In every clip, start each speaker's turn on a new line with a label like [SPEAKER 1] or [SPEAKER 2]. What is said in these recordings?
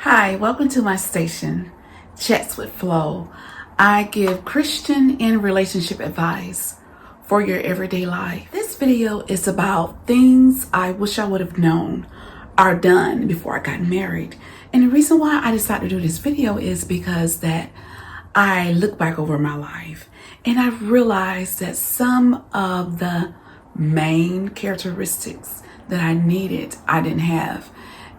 [SPEAKER 1] Hi, welcome to my station, Chats with Flo. I give Christian and relationship advice for your everyday life. This video is about things I wish I would have known or done before I got married. And the reason why I decided to do this video is because that I look back over my life and I realized that some of the main characteristics that I needed, I didn't have.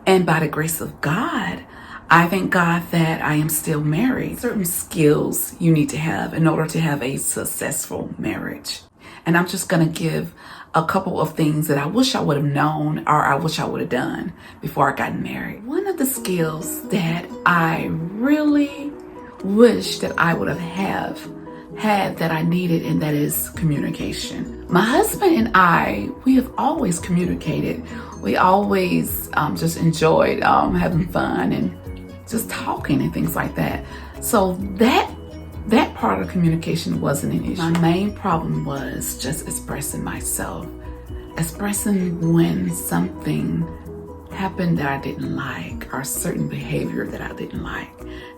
[SPEAKER 1] And by the grace of God, I thank God that I am still married. Certain skills you need to have in order to have a successful marriage. And I'm just going to give a couple of things that I wish I would have known or I wish I would have done before I got married. One of the skills that I really wish that I would have had that I needed, and that is communication. My husband and we have always communicated. We always just enjoyed having fun and just talking and things like that. So that part of communication wasn't an issue. My main problem was just expressing myself, expressing when something happened that I didn't like or certain behavior that I didn't like.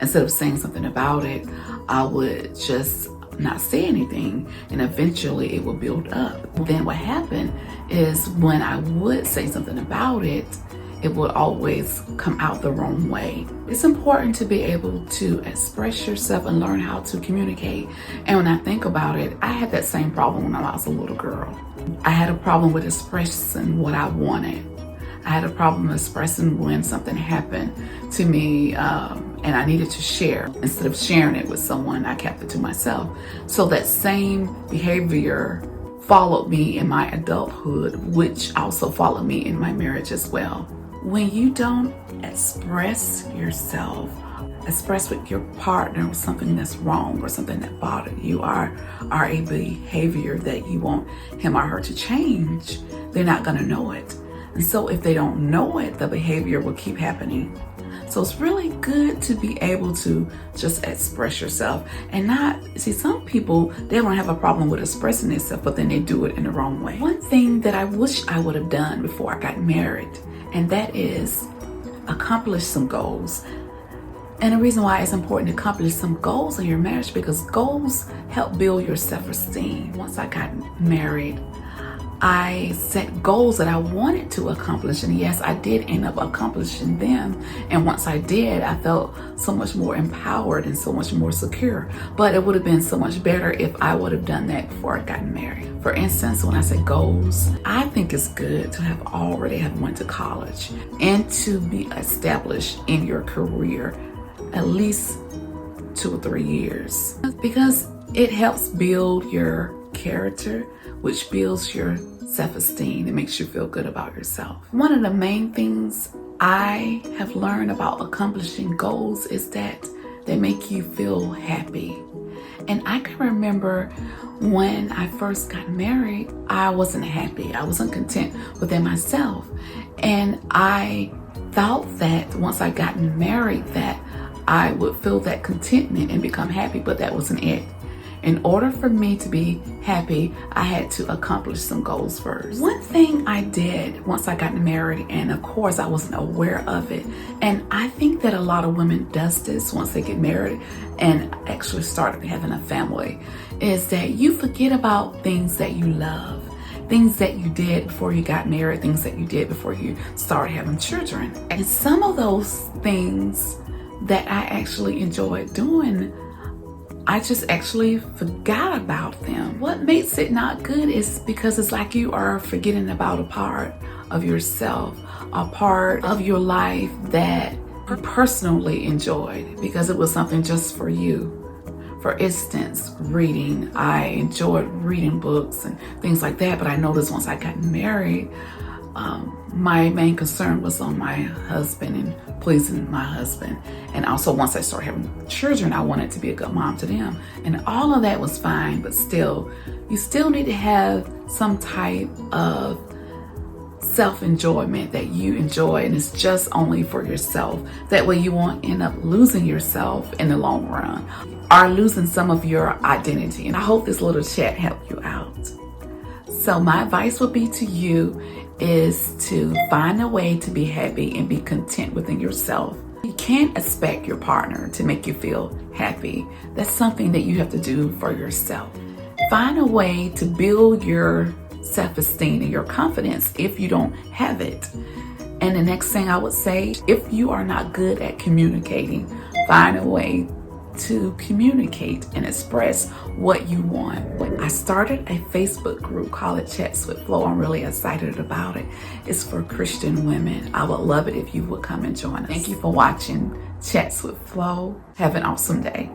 [SPEAKER 1] Instead of saying something about it, I would just not say anything, and eventually it will build up. Then what happened is when I would say something about it, it would always come out the wrong way. It's important to be able to express yourself and learn how to communicate. And when I think about it, I had that same problem when I was a little girl. I had a problem with expressing what I wanted. I had a problem expressing when something happened to me and I needed to share. Instead of sharing it with someone, I kept it to myself. So that same behavior followed me in my adulthood, which also followed me in my marriage as well. When you don't express yourself, express with your partner something that's wrong or something that bothered you or a behavior that you want him or her to change, they're not gonna know it. And so if they don't know it, the behavior will keep happening. So it's really good to be able to just express yourself and not, see, some people, they don't have a problem with expressing themselves, but then they do it in the wrong way. One thing that I wish I would have done before I got married, and that is accomplish some goals. And the reason why it's important to accomplish some goals in your marriage, because goals help build your self-esteem. Once I got married, I set goals that I wanted to accomplish, and yes, I did end up accomplishing them. And once I did, I felt so much more empowered and so much more secure. But it would have been so much better if I would have done that before I got married. For instance, when I say goals, I think it's good to have already went to college and to be established in your career at least 2 or 3 years, because it helps build your character, which builds your self-esteem. It makes you feel good about yourself. One of the main things I have learned about accomplishing goals is that they make you feel happy. And I can remember when I first got married, I wasn't happy. I wasn't content within myself. And I thought that once I got married that I would feel that contentment and become happy, but that wasn't it. In order for me to be happy, I had to accomplish some goals first. One thing I did once I got married, and of course I wasn't aware of it, and I think that a lot of women does this once they get married and actually start having a family, is that you forget about things that you love, things that you did before you got married, things that you did before you started having children. And some of those things that I actually enjoyed doing, I just actually forgot about them. What makes it not good is because it's like you are forgetting about a part of yourself, a part of your life that you personally enjoyed because it was something just for you. For instance, reading. I enjoyed reading books and things like that, but I noticed once I got married, my main concern was on my husband and pleasing my husband. And also once I started having children, I wanted to be a good mom to them. And all of that was fine, but still, you still need to have some type of self-enjoyment that you enjoy, and it's just only for yourself. That way you won't end up losing yourself in the long run or losing some of your identity. And I hope this little chat helped you out. So my advice would be to you is to find a way to be happy and be content within yourself. You can't expect your partner to make you feel happy. That's something that you have to do for yourself. Find a way to build your self-esteem and your confidence if you don't have it. And the next thing I would say, if you are not good at communicating, find a way to communicate and express what you want. I started a Facebook group called Chats with Flo. I'm really excited about it. It's for Christian women. I would love it if you would come and join us. Thank you for watching Chats with Flo. Have an awesome day.